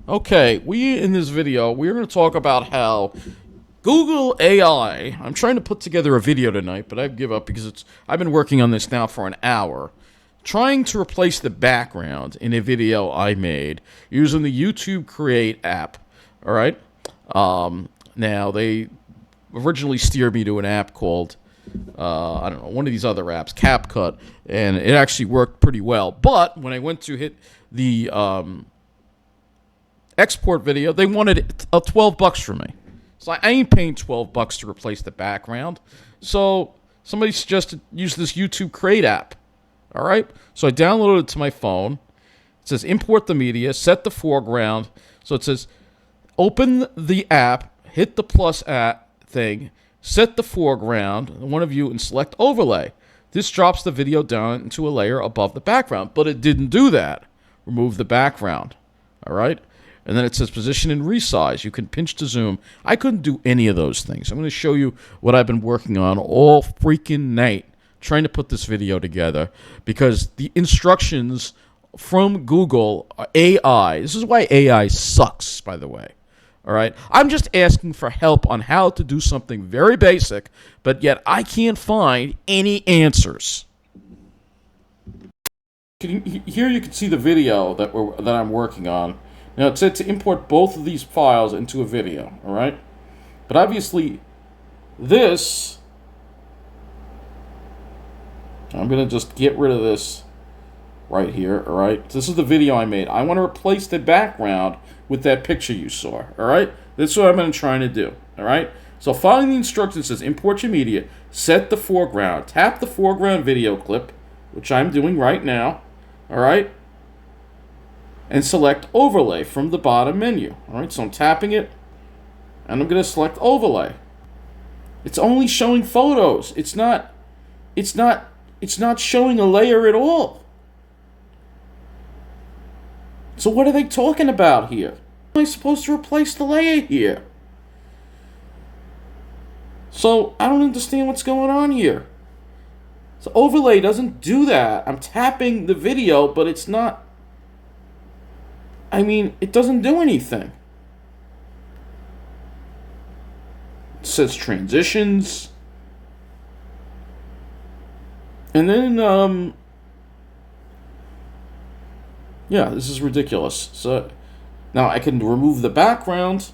Okay, in this video, we're going to talk about how Google AI. I'm trying to put together a video tonight, but I give up because I've been working on this now for an hour, trying to replace the background in a video I made using the YouTube Create app. All right. Now they originally steered me to an app called I don't know, one of these other apps, CapCut, and it actually worked pretty well. But when I went to hit the export video, they wanted $12 from me. So I ain't paying $12 to replace the background. So somebody suggested use this YouTube Create app. All right. So I downloaded it to my phone. It says import the media, set the foreground. So it says open the app, hit the plus at thing, set the foreground, one of you, and select overlay. This drops the video down into a layer above the background, but it didn't do that. Remove the background. All right. And then it says position and resize. You can pinch to zoom. I couldn't do any of those things. I'm going to show you what I've been working on all freaking night trying to put this video together because the instructions from Google AI, this is why AI sucks, by the way. All right. I'm just asking for help on how to do something very basic, but yet I can't find any answers. Here you can see the video that I'm working on. Now, it said to import both of these files into a video, all right? But obviously, this, I'm going to just get rid of this right here, all right? This is the video I made. I want to replace the background with that picture you saw, all right? That's what I've been trying to do, all right? So following the instructions, says import your media, set the foreground, tap the foreground video clip, which I'm doing right now, all right? And select overlay from the bottom menu. All right, so I'm tapping it, and I'm going to select overlay. It's only showing photos. It's not showing a layer at all. So what are they talking about here? How am I supposed to replace the layer here? So I don't understand what's going on here. So overlay doesn't do that. I'm tapping the video, but it's not. I mean, it doesn't do anything. It says transitions. And then, yeah, this is ridiculous. So, now I can remove the background.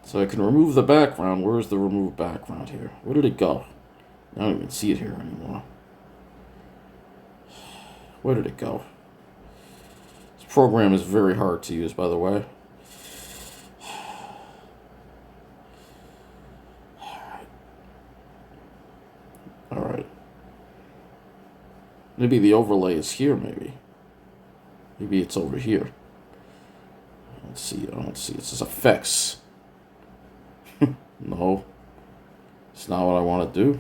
So I can remove the background. Where's the remove background here? Where did it go? I don't even see it here anymore. Where did it go? This program is very hard to use, by the way. Alright. Maybe the overlay is here, maybe. Maybe it's over here. Let's see. I don't see it. It says effects. No. It's not what I want to do.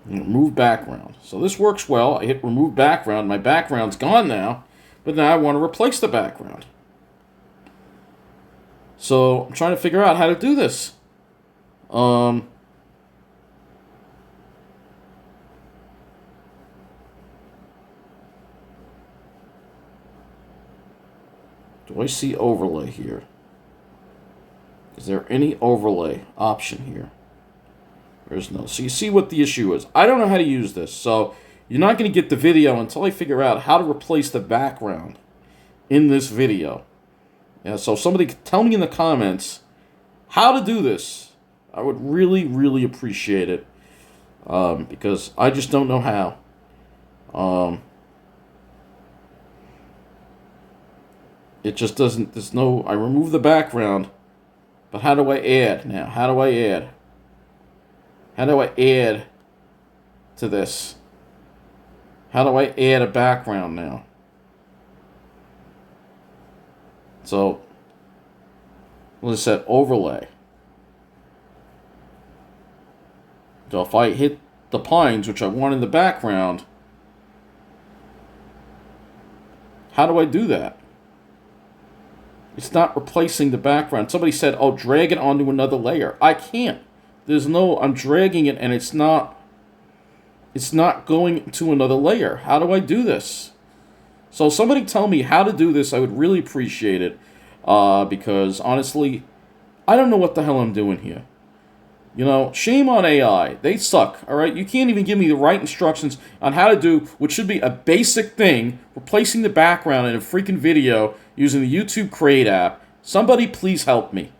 Remove background. So this works well. I hit remove background. My background's gone now, but now I want to replace the background. So I'm trying to figure out how to do this. Do I see overlay here? Is there any overlay option here? There's no. So you see what the issue is. I don't know how to use this. So you're not going to get the video until I figure out how to replace the background in this video. Yeah, so somebody tell me in the comments how to do this. I would really, really appreciate it. Because I just don't know how. It just doesn't. There's no. I remove the background. But how do I add now? How do I add? How do I add to this? How do I add a background now? So, let's set overlay. So if I hit the pines, which I want in the background, how do I do that? It's not replacing the background. Somebody said, oh, drag it onto another layer. I can't. I'm dragging it and it's not going to another layer. How do I do this? So somebody tell me how to do this. I would really appreciate it. Because honestly, I don't know what the hell I'm doing here. You know, shame on AI. They suck, alright? You can't even give me the right instructions on how to do what should be a basic thing, replacing the background in a freaking video using the YouTube Create app. Somebody please help me.